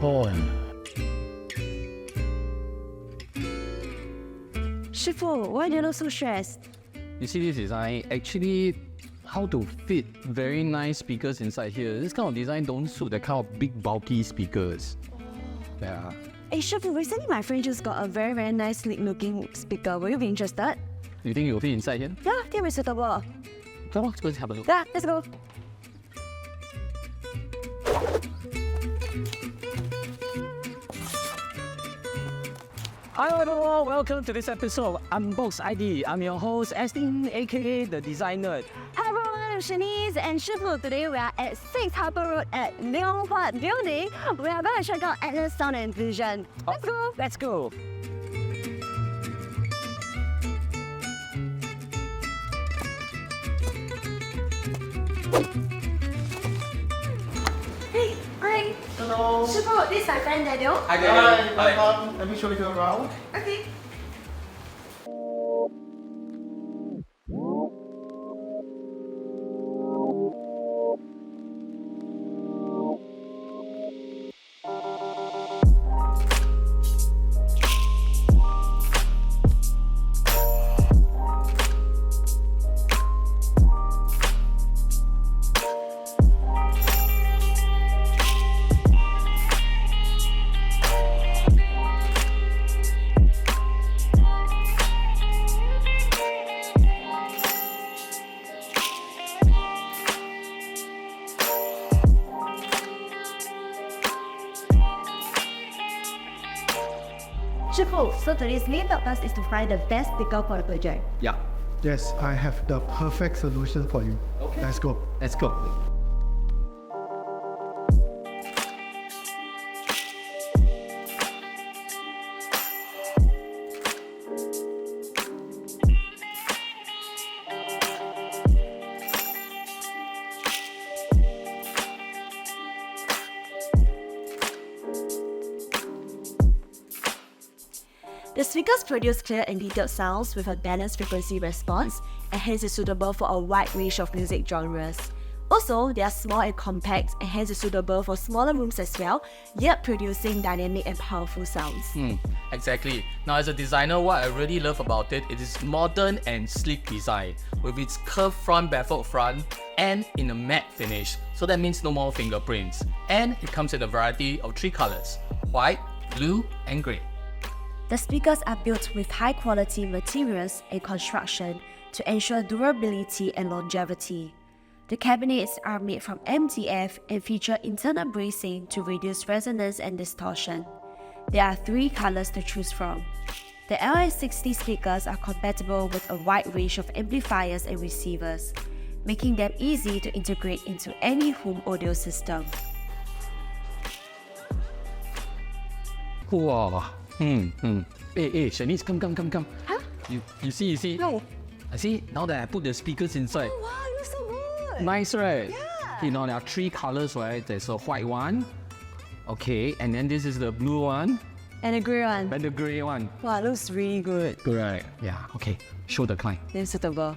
Oh, Shifu, why do you look so stressed? you see this design? Actually, how to fit very nice speakers inside here. This kind of design don't suit the kind of big bulky speakers. Yeah. Hey Shifu, recently my friend just got a very nice sleek looking speaker. Will you be interested? You think it will fit inside here? Yeah, I think it's suitable. Come on, let's have a look. Yeah, let's go. Hi everyone, welcome to this episode of UnboxID. I'm your host, Astley, aka the designer. Hi everyone, I'm Shanice and Shifu. Today we are at 6 Harbour Road at Leonport Building. We are going to check out Atlas Sound and Vision. Let's go! Let's go! Hey, hi! Hello. Shifu, this is my friend Daniel. Hi, Daniel. Welcome. Let me show you around. Okay. Shifu, so today's main purpose is to find the best speaker for the project. Yeah, Yes, I have the perfect solution for you. Okay. Let's go. let's go. The speakers produce clear and detailed sounds with a balanced frequency response, and hence is suitable for a wide range of music genres. Also, they are small and compact, and hence is suitable for smaller rooms as well, yet producing dynamic and powerful sounds. Exactly. Now as a designer, what I really love about it, it is modern and sleek design with its curved front baffled front and in a matte finish. So that means no more fingerprints. And it comes in a variety of 3 colors: white, blue and grey. The speakers are built with high quality materials and construction to ensure durability and longevity. The cabinets are made from MDF and feature internal bracing to reduce resonance and distortion. There are 3 colors to choose from. The LS60 speakers are compatible with a wide range of amplifiers and receivers, making them easy to integrate into any home audio system. Wow. Hey, Shanice, come. Huh? You see? No. I see, now that I put the speakers inside. Wow, you look so good! Nice, right? Yeah. You know, there are 3 colors, right? There's a white one. Okay, and then this is the blue one. And a grey one. And the grey one. Wow, looks really good. Good, right? Yeah, okay. Show the client. Then suitable.